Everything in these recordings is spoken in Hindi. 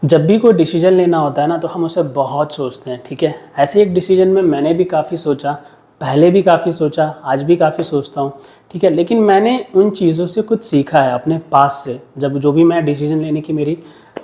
जब भी कोई डिसीजन लेना होता है ना तो हम उसे बहुत सोचते हैं, ठीक है। ऐसे एक डिसीजन में मैंने भी काफ़ी सोचा, पहले भी काफ़ी सोचा, आज भी काफ़ी सोचता हूँ, ठीक है। लेकिन मैंने उन चीज़ों से कुछ सीखा है अपने पास से। जब जो भी मैं डिसीजन लेने की मेरी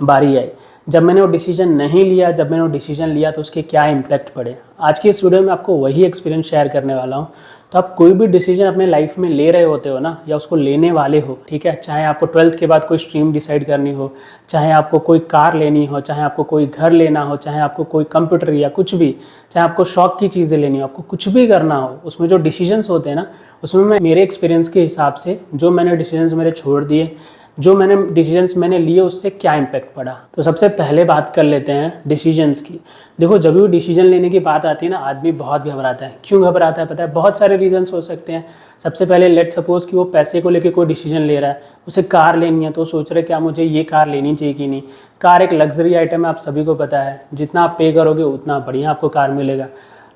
बारी आई, जब मैंने वो डिसीजन नहीं लिया, जब मैंने वो डिसीजन लिया तो उसके क्या इम्पैक्ट पड़े, आज की इस वीडियो में आपको वही एक्सपीरियंस शेयर करने वाला हूँ। तो आप कोई भी डिसीजन अपने लाइफ में ले रहे होते हो ना, या उसको लेने वाले हो, ठीक है। चाहे आपको 12th के बाद कोई स्ट्रीम डिसाइड करनी हो, चाहे आपको कोई कार लेनी हो, चाहे आपको कोई घर लेना हो, चाहे आपको कोई कंप्यूटर या कुछ भी, चाहे आपको शौक की चीज़ें लेनी हो, आपको कुछ भी करना हो, उसमें जो डिसीजंस होते हैं ना, उसमें मैं मेरे एक्सपीरियंस के हिसाब से जो मैंने डिसीजंस मेरे छोड़ दिए, जो मैंने डिसीजंस मैंने लिए, उससे क्या इम्पैक्ट पड़ा। तो सबसे पहले बात कर लेते हैं डिसीजंस की। देखो, जब भी डिसीजन लेने की बात आती है ना, आदमी बहुत घबराता है। क्यों घबराता है पता है? बहुत सारे रीजंस हो सकते हैं। सबसे पहले लेट सपोज कि वो पैसे को लेके कोई डिसीजन ले रहा है, उसे कार लेनी है, तो सोच रहे क्या मुझे ये कार लेनी चाहिए कि नहीं। कार एक लग्जरी आइटम है, आप सभी को पता है। जितना आप पे करोगे उतना बढ़िया आपको कार मिलेगा।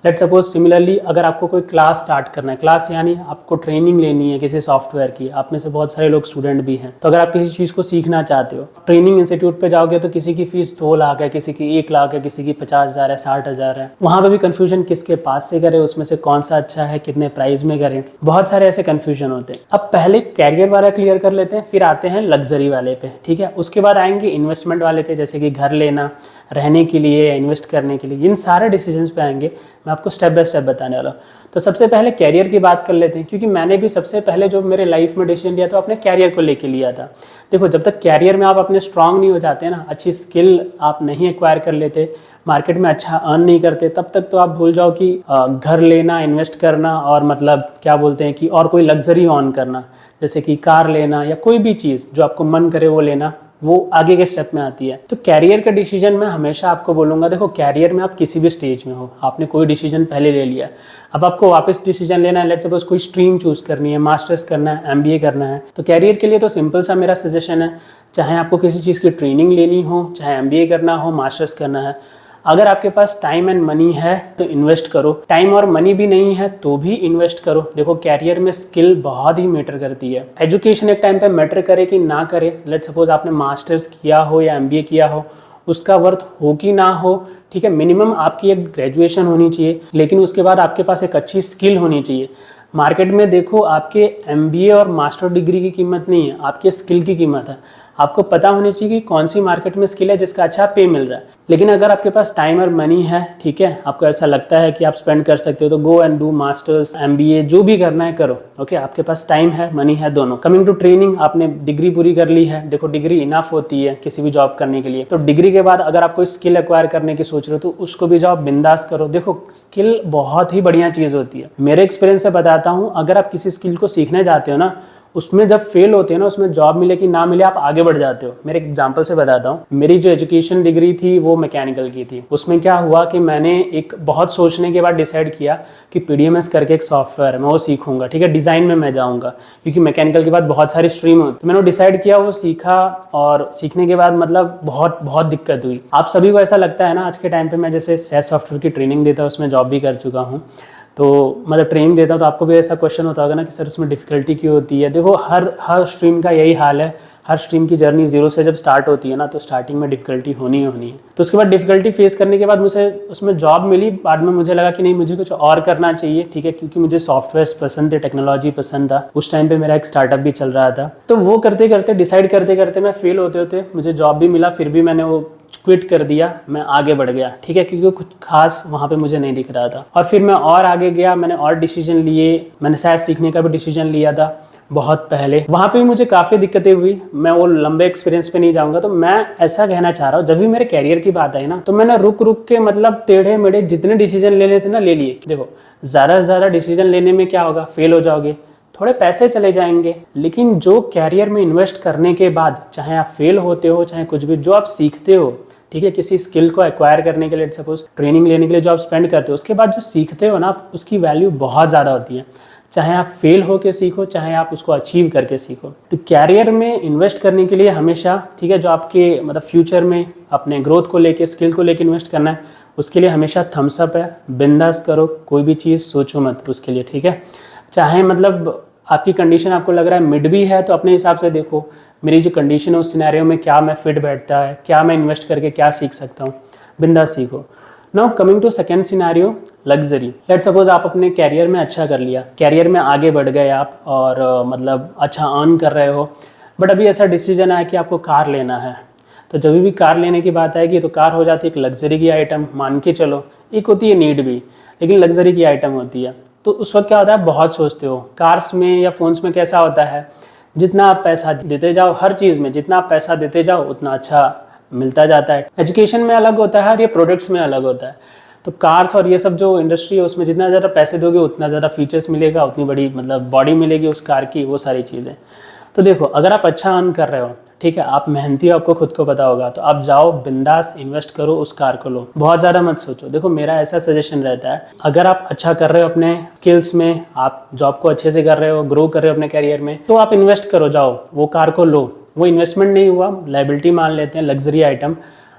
लेट सपोज सिमिलरली अगर आपको कोई क्लास स्टार्ट करना है, क्लास यानी आपको ट्रेनिंग लेनी है किसी सॉफ्टवेयर की, आप में से बहुत सारे लोग स्टूडेंट भी हैं, तो अगर आप किसी चीज़ को सीखना चाहते हो, ट्रेनिंग इंस्टीट्यूट पे जाओगे तो किसी की फीस 2 लाख है, किसी की 1 लाख है, किसी की 50,000 है, 60,000 है। वहाँ पे भी कन्फ्यूजन किसके पास से करें, उसमें से कौन सा अच्छा है, कितने प्राइस में करें, बहुत सारे ऐसे कन्फ्यूजन होते हैं। अब पहले कैरियर वाला क्लियर कर लेते हैं, फिर आते हैं लग्जरी वाले पे, ठीक है। उसके बाद आएंगे इन्वेस्टमेंट वाले पे, जैसे कि घर लेना, रहने के लिए या इन्वेस्ट करने के लिए। इन सारे डिसीजंस पे आएंगे, मैं आपको स्टेप बाय स्टेप बताने वाला हूँ। तो सबसे पहले कैरियर की बात कर लेते हैं, क्योंकि मैंने भी सबसे पहले जो मेरे लाइफ में डिसीजन लिया था अपने कैरियर को लेके लिया था। देखो, जब तक कैरियर में आप अपने स्ट्रांग नहीं हो जाते ना, अच्छी स्किल आप नहीं एक्वायर कर लेते, मार्केट में अच्छा अर्न नहीं करते, तब तक तो आप भूल जाओ कि घर लेना, इन्वेस्ट करना और मतलब क्या बोलते हैं कि और कोई लग्जरी ऑन करना, जैसे कि कार लेना या कोई भी चीज़ जो आपको मन करे वो लेना, वो आगे के स्टेप में आती है। तो कैरियर का डिसीजन मैं हमेशा आपको बोलूँगा, देखो कैरियर में आप किसी भी स्टेज में हो, आपने कोई डिसीजन पहले ले लिया, अब आपको वापस डिसीजन लेना है। लेट्स सपोज कोई स्ट्रीम चूज करनी है, मास्टर्स करना है, एमबीए करना है, तो कैरियर के लिए तो सिंपल सा मेरा सजेशन है, चाहे आपको किसी चीज़ की ट्रेनिंग लेनी हो, चाहे एमबीए करना हो, मास्टर्स करना है, अगर आपके पास टाइम एंड मनी है तो इन्वेस्ट करो। टाइम और मनी भी नहीं है तो भी इन्वेस्ट करो। देखो, कैरियर में स्किल बहुत ही मैटर करती है। एजुकेशन एक टाइम पे मैटर करे कि ना करे, लेट सपोज आपने मास्टर्स किया हो या एमबीए किया हो, उसका वर्थ हो कि ना हो, ठीक है। मिनिमम आपकी एक ग्रेजुएशन होनी चाहिए, लेकिन उसके बाद आपके पास एक अच्छी स्किल होनी चाहिए। मार्केट में देखो, आपके एमबीए और मास्टर डिग्री की कीमत नहीं है, आपके स्किल की कीमत है। आपको पता होनी चाहिए कि कौन सी मार्केट में स्किल है जिसका अच्छा पे मिल रहा है। लेकिन अगर आपके पास टाइम और मनी है, ठीक है, आपको ऐसा लगता है कि आप स्पेंड कर सकते हो, तो go and do masters, MBA, जो भी करना है करो, ओके। आपके पास टाइम है, मनी है, दोनों। कमिंग टू ट्रेनिंग, आपने डिग्री पूरी कर ली है, देखो डिग्री इनफ होती है किसी भी जॉब करने के लिए। तो डिग्री के बाद अगर आप कोई स्किल एक्वायर करने की सोच रहे हो तो उसको भी जाओ, बिंदास करो। देखो, स्किल बहुत ही बढ़िया चीज़ होती है। मेरे एक्सपीरियंस से बताता हूँ, अगर आप किसी स्किल को सीखने जाते हो ना, उसमें जब फेल होते हैं ना, उसमें जॉब मिले कि ना मिले, आप आगे बढ़ जाते हो। मेरे एग्जांपल से बताता हूँ, मेरी जो एजुकेशन डिग्री थी वो मैकेनिकल की थी। उसमें क्या हुआ कि मैंने एक बहुत सोचने के बाद डिसाइड किया कि पीडीएमएस करके एक सॉफ्टवेयर है, मैं वो सीखूंगा, ठीक है। डिज़ाइन में मैं जाऊँगा, क्योंकि मैकेनिकल के बाद बहुत सारी स्ट्रीम होती, तो मैंने वो डिसाइड किया, वो सीखा, और सीखने के बाद मतलब बहुत बहुत दिक्कत हुई। आप सभी को ऐसा लगता है ना, आज के टाइम पर मैं जैसे सेस सॉफ्टवेयर की ट्रेनिंग देता हूँ, उसमें जॉब भी कर चुका हूँ, तो मतलब ट्रेनिंग देता हूँ, तो आपको भी ऐसा क्वेश्चन होता होगा ना कि सर उसमें डिफ़िकल्टी क्यों होती है। देखो, हर स्ट्रीम का यही हाल है। हर स्ट्रीम की जर्नी जीरो से जब स्टार्ट होती है ना, तो स्टार्टिंग में डिफ़िकल्टी होनी है। तो उसके बाद डिफ़िकल्टी फेस करने के बाद मुझे उसमें जॉब मिली। बाद में मुझे लगा कि नहीं, मुझे कुछ और करना चाहिए, ठीक है, क्योंकि मुझे सॉफ्टवेयर पसंद थे, टेक्नोलॉजी पसंद था। उस टाइम पर मेरा एक स्टार्टअप भी चल रहा था। तो वो करते करते, डिसाइड करते करते मैं फेल होते होते मुझे जॉब भी मिला, फिर भी मैंने वो क्विट कर दिया, मैं आगे बढ़ गया, ठीक है, क्योंकि कुछ खास वहाँ पे मुझे नहीं दिख रहा था। और फिर मैं और आगे गया, मैंने और डिसीजन लिए, मैंने शायद सीखने का भी डिसीजन लिया था बहुत पहले। वहाँ पे भी मुझे काफ़ी दिक्कतें हुई, मैं वो लंबे एक्सपीरियंस पे नहीं जाऊँगा। तो मैं ऐसा कहना चाह रहा हूँ, जब भी मेरे कैरियर की बात आई ना, तो मैंने रुक रुक के मतलब टेढ़े मेढ़े जितने डिसीजन लेने थे ना, ले लिए। देखो, ज़्यादा से ज़्यादा डिसीजन लेने में क्या होगा, फेल हो जाओगे, थोड़े पैसे चले जाएंगे। लेकिन जो कैरियर में इन्वेस्ट करने के बाद, चाहे आप फेल होते हो, चाहे कुछ भी, जो आप सीखते हो, ठीक है, किसी स्किल को एक्वायर करने के लिए, सपोज ट्रेनिंग लेने के लिए जो आप स्पेंड करते हो, उसके बाद जो सीखते हो ना, उसकी वैल्यू बहुत ज़्यादा होती है। चाहे आप फेल होकर सीखो, चाहे आप उसको अचीव करके सीखो। तो कैरियर में इन्वेस्ट करने के लिए हमेशा, ठीक है, जो आपके मतलब फ्यूचर में अपने ग्रोथ को लेके, स्किल को लेके इन्वेस्ट करना है, उसके लिए हमेशा थम्स अप है। बिंदास करो, कोई भी चीज़ सोचो मत उसके लिए, ठीक है। चाहे मतलब आपकी कंडीशन आपको लग रहा है मिड भी है, तो अपने हिसाब से देखो, मेरी जो कंडीशन है उस सिनेरियो में क्या मैं फिट बैठता है, क्या मैं इन्वेस्ट करके क्या सीख सकता हूँ, बिंदास सीखो। Now coming to second scenario, luxury. Let's suppose आप अपने कैरियर में अच्छा कर लिया, कैरियर में आगे बढ़ गए आप और मतलब अच्छा अर्न कर रहे हो, बट अभी ऐसा डिसीजन आया कि आपको कार लेना है। तो जब भी कार लेने की बात आएगी तो कार हो जाती है एक लग्जरी की आइटम, मान के चलो। एक होती है नीड भी, लेकिन लग्जरी की आइटम होती है। तो उस वक्त क्या होता है, बहुत सोचते हो। कार्स में या फोन्स में कैसा होता है, जितना आप पैसा देते जाओ, हर चीज़ में जितना आप पैसा देते जाओ उतना अच्छा मिलता जाता है। एजुकेशन में अलग होता है और ये प्रोडक्ट्स में अलग होता है। तो कार्स और ये सब जो इंडस्ट्री है उसमें जितना ज़्यादा पैसे दोगे उतना ज़्यादा फीचर्स मिलेगा, उतनी बड़ी मतलब बॉडी मिलेगी उस कार की, वो सारी चीज़ें। तो देखो, अगर आप अच्छा अर्न कर रहे हो, ठीक है, आप मेहनती हो, आपको खुद को पता होगा, तो आप जाओ बिंदास इन्वेस्ट करो, उस कार को लो, बहुत ज़्यादा मत सोचो। देखो मेरा ऐसा सजेशन रहता है, अगर आप अच्छा कर रहे हो अपने स्किल्स में, आप जॉब को अच्छे से कर रहे हो, ग्रो कर रहे हो अपने कैरियर में, तो आप इन्वेस्ट करो, जाओ वो कार को लो। वो इन्वेस्टमेंट नहीं हुआ, लाइबिलिटी मान लेते हैं, लग्जरी आइटम।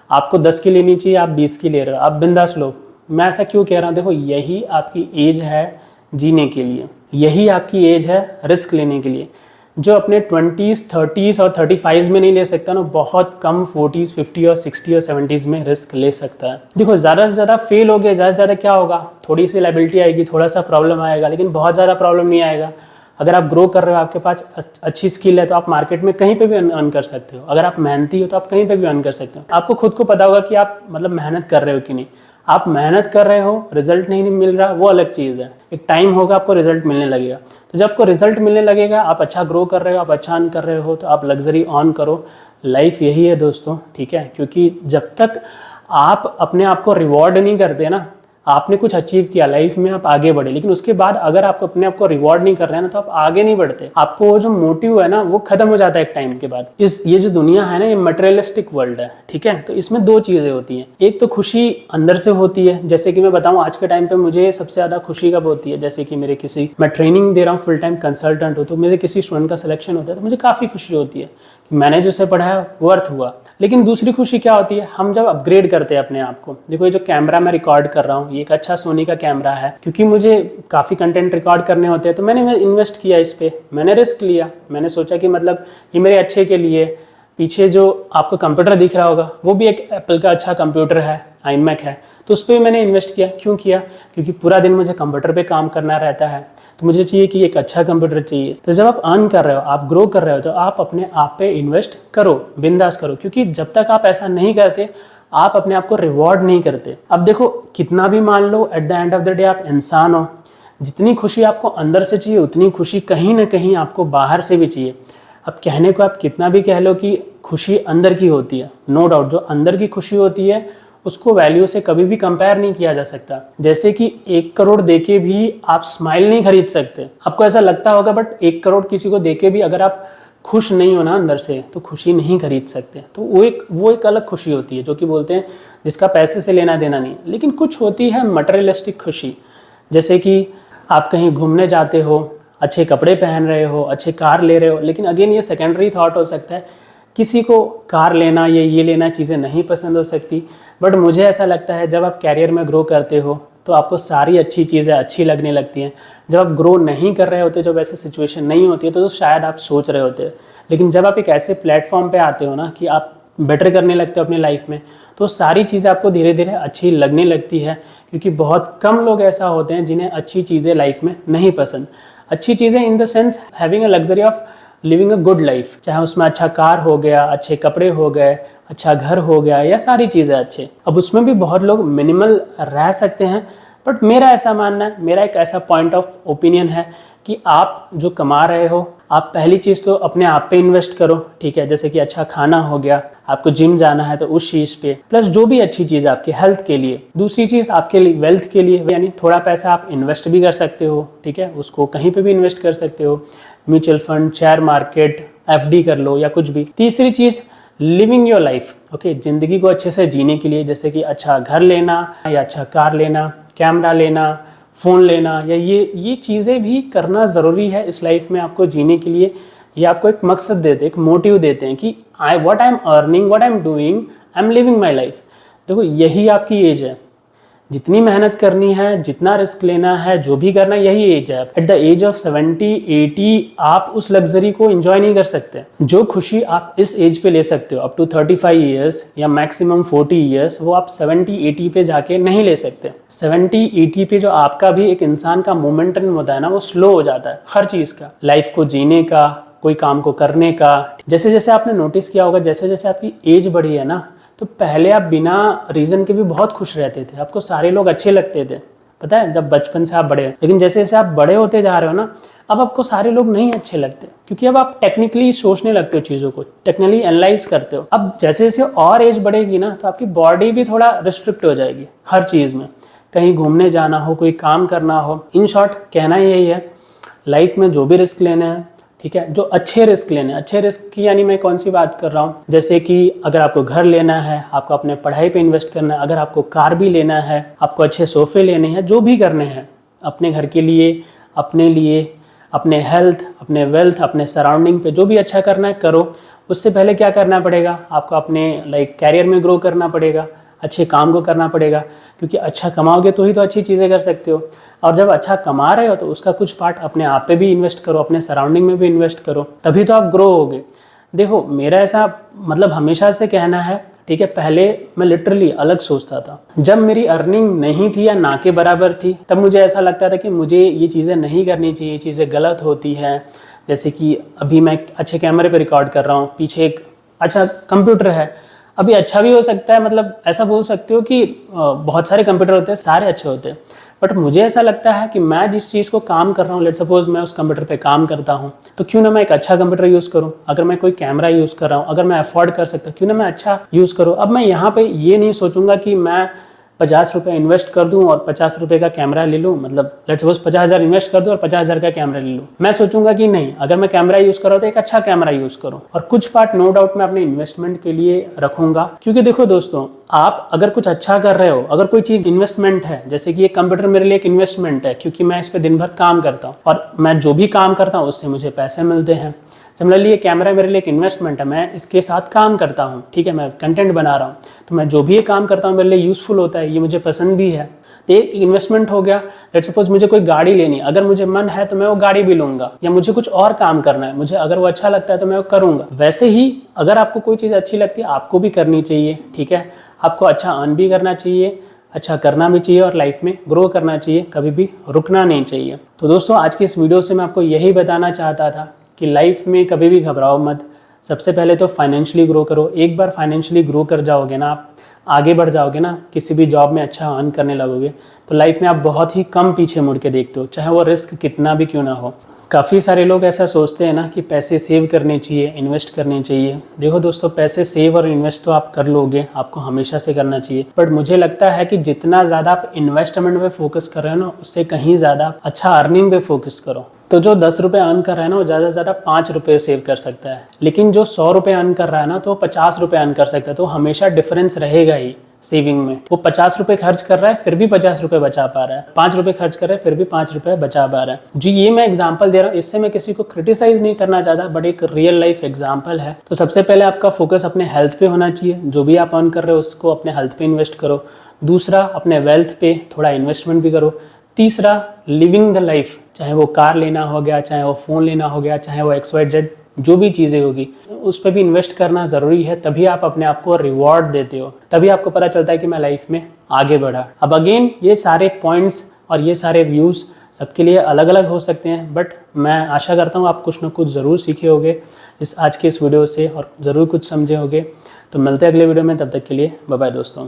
आपको 10 की लेनी चाहिए, आप 20 की ले रहे हो, आप बिंदास लो। मैं ऐसा क्यों कह रहा हूँ, देखो यही आपकी एज है जीने के लिए, यही आपकी एज है रिस्क लेने के लिए। जो अपने 20s, 30s और 35s में नहीं ले सकता ना, बहुत कम 40s, 50 और 60 और 70s में रिस्क ले सकता है। देखो ज़्यादा से ज़्यादा फेल हो गए, ज़्यादा से ज़्यादा क्या होगा, थोड़ी सी लाइबिलिटी आएगी, थोड़ा सा प्रॉब्लम आएगा, लेकिन बहुत ज़्यादा प्रॉब्लम नहीं आएगा। अगर आप ग्रो कर रहे हो, आपके पास अच्छी स्किल है, तो आप मार्केट में कहीं पे भी अर्न कर सकते हो। अगर आप मेहनती हो तो आप कहीं पे भी अर्न कर सकते हो। आपको खुद को पता होगा कि आप मतलब मेहनत कर रहे हो कि नहीं। आप मेहनत कर रहे हो, रिजल्ट नहीं मिल रहा, वो अलग चीज़ है। एक टाइम होगा आपको रिजल्ट मिलने लगेगा। तो जब आपको रिजल्ट मिलने लगेगा, आप अच्छा ग्रो कर रहे हो, आप अच्छा अर्न कर रहे हो, तो आप लग्जरी ऑन करो। लाइफ यही है दोस्तों, ठीक है। क्योंकि जब तक आप अपने आप को रिवॉर्ड नहीं करते ना, आपने कुछ अचीव किया लाइफ में, आप आगे बढ़े, लेकिन उसके बाद अगर आप अपने आप को रिवॉर्ड नहीं कर रहे हैं ना, तो आप आगे नहीं बढ़ते। आपको वो जो मोटिव है ना, वो खत्म हो जाता है एक टाइम के बाद। ये जो दुनिया है ना, ये मटेरियलिस्टिक वर्ल्ड है, ठीक है। तो इसमें दो चीजें होती हैं, एक तो खुशी अंदर से होती है। जैसे कि मैं बताऊं, आज के टाइम पे मुझे सबसे ज्यादा खुशी कब होती है, जैसे कि मैं ट्रेनिंग दे रहा हूँ, फुल टाइम कंसल्टेंट हो, तो मेरे किसी स्टूडेंट का सिलेक्शन होता है तो मुझे काफी खुशी होती है कि मैंने जो उसे पढ़ाया वो अर्थ हुआ। लेकिन दूसरी खुशी क्या होती है, हम जब अपग्रेड करते हैं अपने आप को। देखो ये जो कैमरा मैं रिकॉर्ड कर रहा हूँ, ये एक अच्छा सोनी का कैमरा है, क्योंकि मुझे काफ़ी कंटेंट रिकॉर्ड करने होते हैं, तो मैंने इन्वेस्ट किया इस पर, मैंने रिस्क लिया। मैंने सोचा कि मतलब ये मेरे अच्छे के लिए। पीछे जो आपको कंप्यूटर दिख रहा होगा, वो भी एक एप्पल का अच्छा कंप्यूटर है, iMac है, तो उस पर भी मैंने इन्वेस्ट किया। क्यों किया, क्योंकि पूरा दिन मुझे कंप्यूटर पे काम करना रहता है, तो मुझे चाहिए कि एक अच्छा कंप्यूटर चाहिए। तो जब आप अर्न कर रहे हो, आप ग्रो कर रहे हो, तो आप अपने आप पे इन्वेस्ट करो, बिंदास करो। क्योंकि जब तक आप ऐसा नहीं करते, आप अपने आप को रिवॉर्ड नहीं करते। अब देखो, कितना भी मान लो, at the end of the day आप इंसान हो। जितनी खुशी आपको अंदर से चाहिए, उतनी खुशी कहीं ना कहीं आपको बाहर से भी चाहिए। अब कहने को आप कितना भी कह लो कि खुशी अंदर की होती है, नो डाउट, जो अंदर की खुशी होती है उसको वैल्यू से कभी भी कंपेयर नहीं किया जा सकता। जैसे कि 1 करोड़ देके भी आप स्माइल नहीं खरीद सकते। आपको ऐसा लगता होगा, बट 1 करोड़ किसी को देके भी अगर आप खुश नहीं हो ना अंदर से, तो खुशी नहीं खरीद सकते। तो वो एक अलग खुशी होती है, जो कि बोलते हैं जिसका पैसे से लेना देना नहीं। लेकिन कुछ होती है मटेरियलिस्टिक खुशी, जैसे कि आप कहीं घूमने जाते हो, अच्छे कपड़े पहन रहे हो, अच्छे कार ले रहे हो, लेकिन अगेन ये सेकेंडरी थॉट हो सकता है। किसी को कार लेना या ये लेना चीज़ें नहीं पसंद हो सकती, बट मुझे ऐसा लगता है जब आप कैरियर में ग्रो करते हो तो आपको सारी अच्छी चीज़ें अच्छी लगने लगती हैं। जब आप ग्रो नहीं कर रहे होते, जब ऐसी सिचुएशन नहीं होती है, तो शायद आप सोच रहे होते। लेकिन जब आप एक ऐसे प्लेटफॉर्म पे आते हो ना कि आप बेटर करने लगते हो अपनी लाइफ में, तो सारी चीज़ें आपको धीरे धीरे अच्छी लगने लगती है। क्योंकि बहुत कम लोग ऐसा होते हैं जिन्हें अच्छी चीज़ें लाइफ में नहीं पसंद। अच्छी चीज़ें in the sense having a luxury of living a good life, चाहे उसमें अच्छा कार हो गया, अच्छे कपड़े हो गए, अच्छा घर हो गया, या सारी चीज़ें अच्छे। अब उसमें भी बहुत लोग मिनिमल रह सकते हैं, बट मेरा ऐसा मानना है, मेरा एक ऐसा पॉइंट ऑफ ओपिनियन है कि आप जो कमा रहे हो, आप पहली चीज़ तो अपने आप पे इन्वेस्ट करो, ठीक है। जैसे कि अच्छा खाना हो गया, आपको जिम जाना है तो उस चीज़ पे, प्लस जो भी अच्छी चीज़ है आपके हेल्थ के लिए। दूसरी चीज़ आपके लिए वेल्थ के लिए, यानी थोड़ा पैसा आप इन्वेस्ट भी कर सकते हो, ठीक है, उसको कहीं पे भी इन्वेस्ट कर सकते हो, mutual fund, share market, FD कर लो या कुछ भी। तीसरी चीज़ लिविंग योर लाइफ, ओके, ज़िंदगी को अच्छे से जीने के लिए, जैसे कि अच्छा घर लेना या अच्छा कार लेना, कैमरा लेना, फ़ोन लेना, या ये चीज़ें भी करना ज़रूरी है इस लाइफ में आपको जीने के लिए। ये आपको एक मकसद देते हैं, एक मोटिव देते हैं कि what I am earning, what I am doing, I am living my life. देखो यही आपकी एज है, जितनी मेहनत करनी है, जितना रिस्क लेना है, जो भी करना है, यही एज है। एट द एज ऑफ 70, 80 आप उस लग्जरी को एंजॉय नहीं कर सकते। जो खुशी आप इस एज पे ले सकते हो अप टू 35 ईयर्स या मैक्सिमम 40 ईयर्स, वो आप 70, 80 पे जाके नहीं ले सकते। 70, 80 पे जो आपका भी एक इंसान का मोमेंटम होता है ना, वो स्लो हो जाता है हर चीज का, लाइफ को जीने का, कोई काम को करने का। जैसे जैसे आपने नोटिस किया होगा, जैसे जैसे आपकी एज बढ़ी है ना, तो पहले आप बिना रीज़न के भी बहुत खुश रहते थे, आपको सारे लोग अच्छे लगते थे, पता है, जब बचपन से आप बड़े। लेकिन जैसे जैसे आप बड़े होते जा रहे हो ना, अब आपको सारे लोग नहीं अच्छे लगते, क्योंकि अब आप टेक्निकली सोचने लगते हो, चीज़ों को टेक्निकली एनालाइज करते हो। अब जैसे जैसे और एज बढ़ेगी ना, तो आपकी बॉडी भी थोड़ा रिस्ट्रिक्ट हो जाएगी हर चीज़ में, कहीं घूमने जाना हो, कोई काम करना हो। इन शॉर्ट कहना यही है, लाइफ में जो भी रिस्क लेने हैं, ठीक है, जो अच्छे रिस्क लेने, अच्छे रिस्क की यानी मैं कौन सी बात कर रहा हूँ, जैसे कि अगर आपको घर लेना है, आपको अपने पढ़ाई पे इन्वेस्ट करना है, अगर आपको कार भी लेना है, आपको अच्छे सोफे लेने हैं, जो भी करने हैं अपने घर के लिए, अपने हेल्थ, अपने वेल्थ, अपने सराउंडिंग पे जो भी अच्छा करना है करो। उससे पहले क्या करना पड़ेगा, आपको अपने कैरियर में ग्रो करना पड़ेगा, अच्छे काम को करना पड़ेगा, क्योंकि अच्छा कमाओगे तो ही तो अच्छी चीज़ें कर सकते हो। और जब अच्छा कमा रहे हो तो उसका कुछ पार्ट अपने आप पे भी इन्वेस्ट करो, अपने सराउंडिंग में भी इन्वेस्ट करो, तभी तो आप ग्रो होगे। देखो मेरा ऐसा हमेशा से कहना है, ठीक है, पहले मैं लिटरली अलग सोचता था। जब मेरी अर्निंग नहीं थी या ना के बराबर थी, तब मुझे ऐसा लगता था कि मुझे ये चीज़ें नहीं करनी चाहिए, ये चीज़ें गलत होती हैं। जैसे कि अभी मैं अच्छे कैमरे पे रिकॉर्ड कर रहा हूँ, पीछे एक अच्छा कंप्यूटर है, अभी अच्छा भी हो सकता है, ऐसा बोल सकते हो कि बहुत सारे कंप्यूटर होते हैं, सारे अच्छे होते हैं, बट मुझे ऐसा लगता है कि मैं जिस चीज़ को काम कर रहा हूँ, लेट सपोज मैं उस कंप्यूटर पे काम करता हूँ, तो क्यों ना मैं एक अच्छा कंप्यूटर यूज़ करूँ। अगर मैं कोई कैमरा यूज़ कर रहा हूँ, अगर मैं अफोर्ड कर सकता हूँ, क्यों ना मैं अच्छा यूज़ करूँ। अब मैं यहाँ पे ये नहीं सोचूंगा कि मैं 50 रुपये इन्वेस्ट कर दूं और 50 रुपये का कैमरा ले लूँ, लेट्स सपोज 50,000 इन्वेस्ट कर दूं और 50,000 का कैमरा ले लूँ। मैं सोचूंगा कि नहीं, अगर मैं कैमरा यूज़ कर रहा हूँ तो एक अच्छा कैमरा यूज़ करूँ, और कुछ पार्ट नो डाउट मैं अपने इन्वेस्टमेंट के लिए रखूंगा। क्योंकि देखो दोस्तों, आप अगर कुछ अच्छा कर रहे हो, अगर कोई चीज़ इन्वेस्टमेंट है, जैसे कि ये कंप्यूटर मेरे लिए एक इन्वेस्टमेंट है, क्योंकि मैं इस पर दिन भर काम करता हूँ और मैं जो भी काम करता हूँ उससे मुझे पैसे मिलते हैं। सिमिलरली ये कैमरा मेरे लिए एक इन्वेस्टमेंट है, मैं इसके साथ काम करता हूँ, ठीक है, मैं कंटेंट बना रहा हूँ, तो मैं जो भी ये काम करता हूँ मेरे लिए यूज़फुल होता है, ये मुझे पसंद भी है, तो एक इन्वेस्टमेंट हो गया। लेट्स सपोज मुझे कोई गाड़ी लेनी, अगर मुझे मन है तो मैं वो गाड़ी भी लूंगा, या मुझे कुछ और काम करना है, मुझे अगर वो अच्छा लगता है तो मैं वो करूंगा। वैसे ही अगर आपको कोई चीज़ अच्छी लगती है आपको भी करनी चाहिए, ठीक है, आपको अच्छा अर्न भी करना चाहिए, अच्छा करना भी चाहिए और लाइफ में ग्रो करना चाहिए, कभी भी रुकना नहीं चाहिए। तो दोस्तों आज की इस वीडियो से मैं आपको यही बताना चाहता था कि लाइफ में कभी भी घबराओ मत। सबसे पहले तो फाइनेंशियली ग्रो करो। एक बार फाइनेंशियली ग्रो कर जाओगे ना, आप आगे बढ़ जाओगे ना, किसी भी जॉब में अच्छा अर्न करने लगोगे, तो लाइफ में आप बहुत ही कम पीछे मुड़ के देखते हो, चाहे वो रिस्क कितना भी क्यों ना हो। काफ़ी सारे लोग ऐसा सोचते हैं ना कि पैसे सेव करने चाहिए, इन्वेस्ट करने चाहिए। देखो दोस्तों, पैसे सेव और इन्वेस्ट तो आप कर लोगे, आपको हमेशा से करना चाहिए, बट मुझे लगता है कि जितना ज़्यादा आप इन्वेस्टमेंट पे फोकस कर रहे हो ना, उससे कहीं ज़्यादा अच्छा अर्निंग पे फोकस करो। तो जो 10 रुपये अर्न कर रहा है ना, वो ज़्यादा से ज़्यादा 5 रुपये सेव कर सकता है, लेकिन जो 100 रुपये अर्न कर रहा है ना, तो 50 रुपये अर्न कर सकता है। तो हमेशा डिफरेंस रहेगा ही सेविंग में। वो 50 रुपये खर्च कर रहा है फिर भी 50 रुपये बचा पा रहा है, 5 रुपये खर्च कर रहा है फिर भी 5 रुपये बचा पा रहा है। जी ये मैं एग्जांपल दे रहा हूँ, इससे मैं किसी को क्रिटिसाइज नहीं करना चाहता, बट एक रियल लाइफ एग्जांपल है। तो सबसे पहले आपका फोकस अपने हेल्थ पे होना चाहिए, जो भी आप अर्न कर रहे हो उसको अपने हेल्थ पे इन्वेस्ट करो। दूसरा, अपने वेल्थ पे थोड़ा इन्वेस्टमेंट भी करो। तीसरा, लिविंग द लाइफ, चाहे वो कार लेना हो गया, चाहे वो फ़ोन लेना हो गया, चाहे वो XYZ जो भी चीज़ें होगी, उस पर भी इन्वेस्ट करना ज़रूरी है। तभी आप अपने आप को रिवॉर्ड देते हो, तभी आपको पता चलता है कि मैं लाइफ में आगे बढ़ा। अब अगेन ये सारे पॉइंट्स और ये सारे व्यूज़ सबके लिए अलग अलग हो सकते हैं, बट मैं आशा करता हूँ आप कुछ ना कुछ ज़रूर सीखे होगे आज के इस वीडियो से और ज़रूर कुछ समझे होगे। तो मिलते हैं अगले वीडियो में, तब तक के लिए बाय बाय दोस्तों।